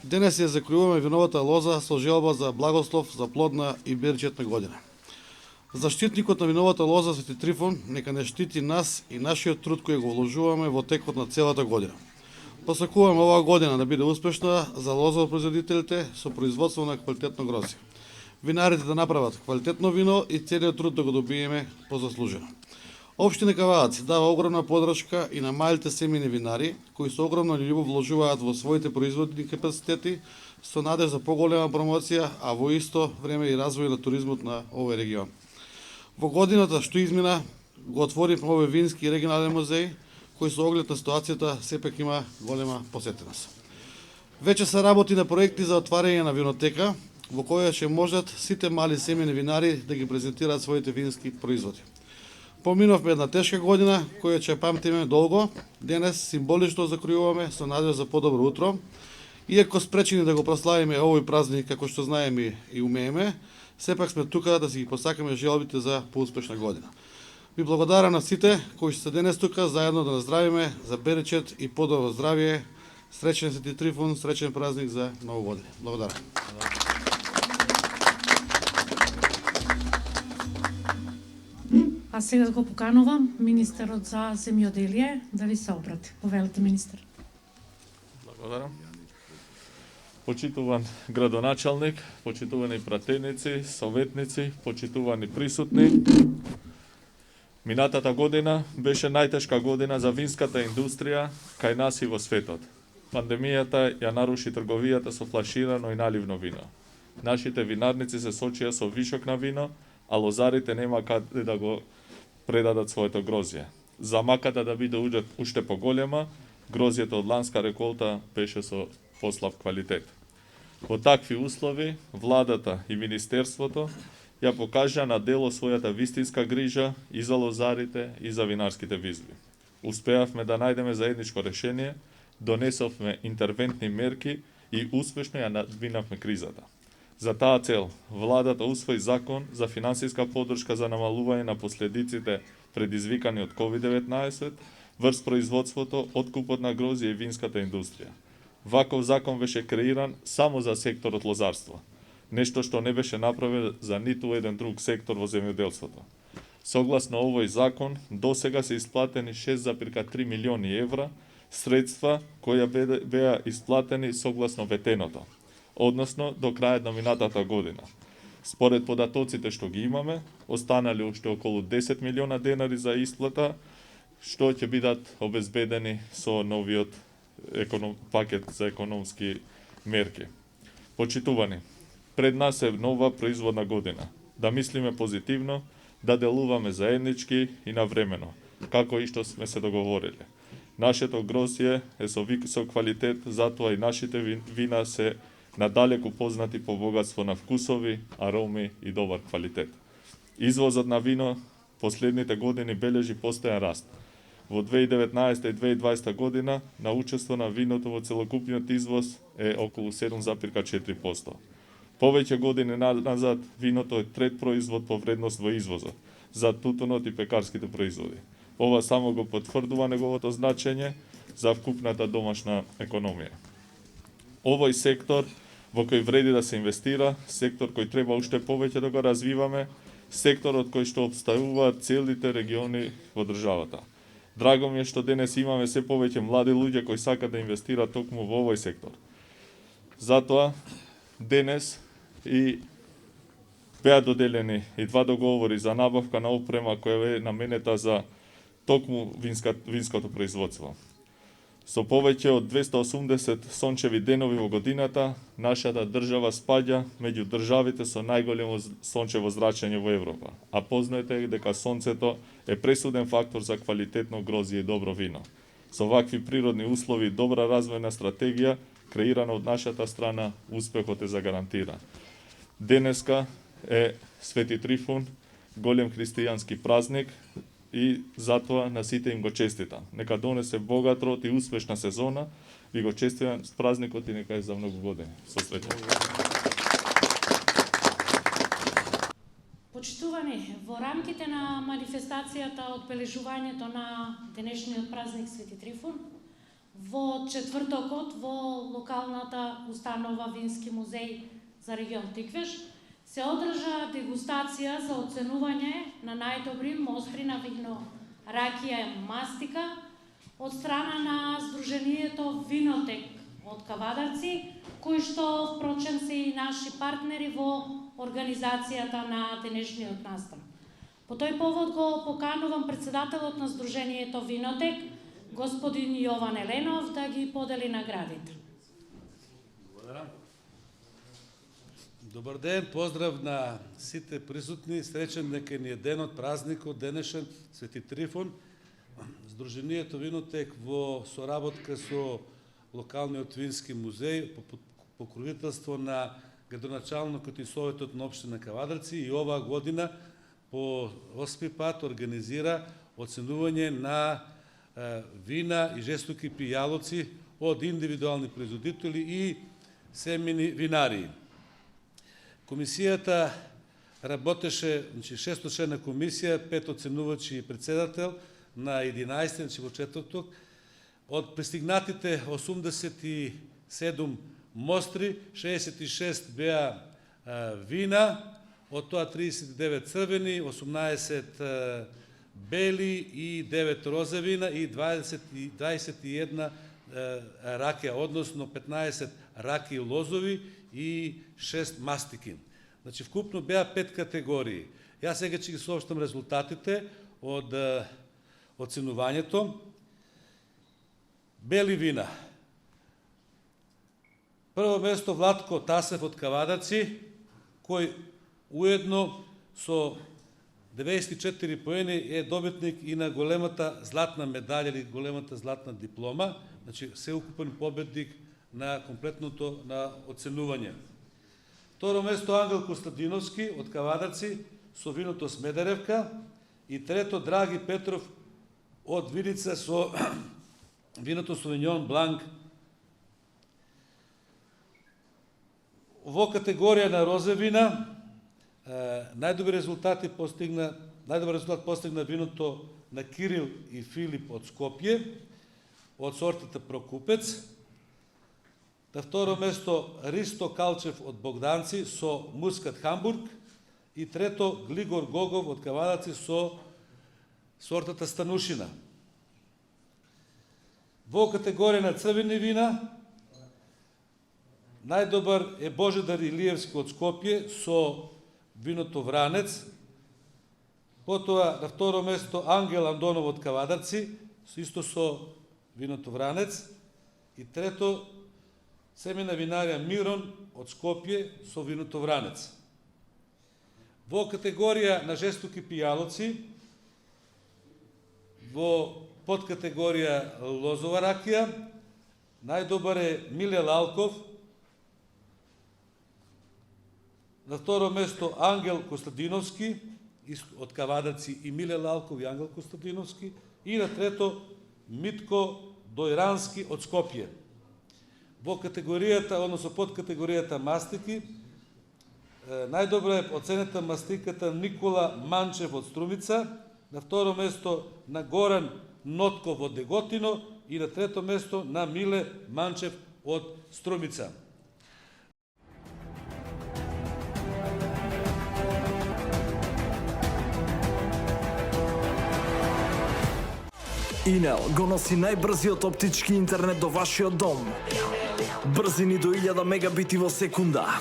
Денес ја закриуваме виновата лоза со желба за благослов за плодна и берчетна година. Заштитникот на виновата лоза Свети Трифон нека не штити нас и нашиот труд кој го вложуваме во текот на целата година. Посакуваме оваа година да биде успешна за лозопроизводителите со производство на квалитетно грозје. Винарите да направат квалитетно вино и целиот труд да го добиеме позаслужено. Општина Кавадац дава огромна подршка и на малите семени винари, кои со огромна љубов вложуваат во своите производни капацитети со надеж за поголема промоција, а во исто време и развој на туризмот на овој регион. Во годината што измина го отворивме овој вински регионален музеј, кој со оглед на ситуацијата сепак има голема посетеност. Веќе се работи на проекти за отварање на винотека, во која ќе можат сите мали семени винари да ги презентираат своите вински производи. Поминовме една тешка година, која ќе памтиме долго. Денес символично закриуваме со надеж за подобро утро. Иако спречени да го прославиме овој празник како што знаеме и умееме, сепак сме тука да си ги посакаме желбите за поуспешна година. Ви благодарам на сите кои се денес тука заедно да наздравиме за беречет и подобро здравје. Среќен Свети Трифон, среќен празник за нова година. Благодарам. А сега го поканувам министерот за земјоделие да ви се обрати. Повелете, министер. Благодарам. Почитуван градоначалник, почитувани пратеници, советници, почитувани присутни. Минатата година беше најтешка година за винската индустрија кај нас и во светот. Пандемијата ја наруши трговијата со флаширано и наливно вино. Нашите винарници се сочија со вишок на вино, а лозарите нема каде да го предадат своето грозје. Замаката да биде уште поголема, грозјето од ланска реколта беше со послаб квалитет. Во такви услови, владата и министерството ја покажа на дело својата вистинска грижа и за лозарите и за винарските визби. Успеавме да најдеме заедничко решение, донесовме интервентни мерки и успешно ја надминавме кризата. За таа цел, владата усвои закон за финансиска поддршка за намалување на последиците предизвикани од COVID-19 врз производството, откупот на грозје и винската индустрија. Ваков закон беше креиран само за секторот лозарство, нешто што не беше направено за ниту еден друг сектор во земјоделството. Согласно овој закон, досега се исплатени 6,3 милиони евра, средства кои беа исплатени согласно ветеното, односно до крајот на минатата година. Според податоците што ги имаме, останали уште околу 10 милиона денари за исплата, што ќе бидат обезбедени со новиот пакет за економски мерки. Почитувани, пред нас е нова производна година. Да мислиме позитивно, да делуваме заеднички и навремено, како и што сме се договориле. Нашето грозје е со висок квалитет, затоа и нашите вина се надалеку познати по богатство на вкусови, ароми и добар квалитет. Извозот на вино последните години бележи постојан раст. Во 2019 и 2020 година научество на виното во целокупниот извоз е околу 7,4%. Повеќе години назад виното е трет производ по вредност во извозот, за тутунот и пекарските производи. Ова само го потврдува неговото значење за вкупната домашна економија. Овој сектор во кој вреди да се инвестира, сектор кој треба уште повеќе да го развиваме, секторот кој што обстајуваат целите региони во државата. Драго ми е што денес имаме се повеќе млади луѓе кои сакаат да инвестираат токму во овој сектор. Затоа денес и беа доделени и два договори за набавка на опрема која е наменета за токму винското производство. Со повеќе од 280 сончеви денови во годината, нашата држава спаѓа меѓу државите со најголемо сончево зрачење во Европа, а познаете дека сонцето е пресуден фактор за квалитетно грозје и добро вино. Со вакви природни услови и добра развојна стратегија, креирана од нашата страна, успехот е загарантиран. Денеска е Свети Трифун, голем христијански празник, и затоа на сите им го честитам. Нека донесе богат род и успешна сезона. Ви го честитам с празникот и нека е за многу години. Со среќа. Почитувани, во рамките на манифестацијата од бележувањето на денешниот празник Свети Трифун, Во четвртокот во локалната установа Вински музеј за регион Тиквеш се одржа дегустација за оценување на најдобри мостри на вино ракија и мастика од страна на Сдруженијето Винотек од Кавадарци, кои што впрочем се и наши партнери во организацијата на денешниот настан. По тој повод го поканувам председателот на Сдруженијето Винотек, господин Јован Еленов, да ги подели наградите. Добар ден, поздрав на сите присутни, среќен нека ни е денот, празникот, денешен, Свети Трифон. Сдруженијето Винотек во соработка со локалниот Вински музеј, по покровителство на градоначалникот и советот на општина Кавадарци и оваа година по 8 пат организира оценување на вина и жестоки пијалоци од индивидуални производители и семени винарии. Комисијата работеше, 6-члена комисија, 5 оценувачи и председател на 11, во четврток. Од пристигнатите 87 мостри, 66 беа вина, од тоа 39 црвени, 18 бели и 9 роза вина и 21 ракија, односно 15 раки лозови и 6 мастики. Значи, вкупно беа 5 категории. Јас сега ќе ги соопштам резултатите од оценувањето. Бели вина. Прво место Владко Тасев од Кавадарци, кој уедно со 94 поени е добитник и на големата златна медалја или големата златна диплома, значи сеукупен победник на комплетното на оценување. Второ место Ангел Костадиновски од Кавадарци со виното Смедеревка и трето Драги Петров од Виница со виното Совиньон Бланк. Во категорија на розе вина најдобри резултат постигна виното на Кирил и Филип од Скопје, од сортата Прокупец. На второ место Ристо Калчев од Богданци со Мускат Хамбург и трето Глигор Гогов од Кавадарци со сортата Станушина. Во категорија на црвени вина најдобар е Божидар Илиевски од Скопје со виното Вранец. Потоа на второ место Ангел Андонов од Кавадарци, исто со виното Вранец. И трето семена винарија Мирон од Скопје со виното Вранец. Во категорија на жестоки пијалоци, во подкатегорија лозова ракија, најдобар е Миле Лалков. На второ место Ангел Костадиновски од Кавадарци и Миле Лалков и Ангел Костадиновски. И на трето Митко Дојрански од Скопје. Во категоријата, односно под категоријата мастики, најдобра е оценета мастиката Никола Манчев од Струмица, на второ место на Горан Нотков од Деготино и на трето место на Миле Манчев од Струмица. Инел го носи најбрзиот оптички интернет до вашиот дом. Брзини до 1000 мегабити во секунда.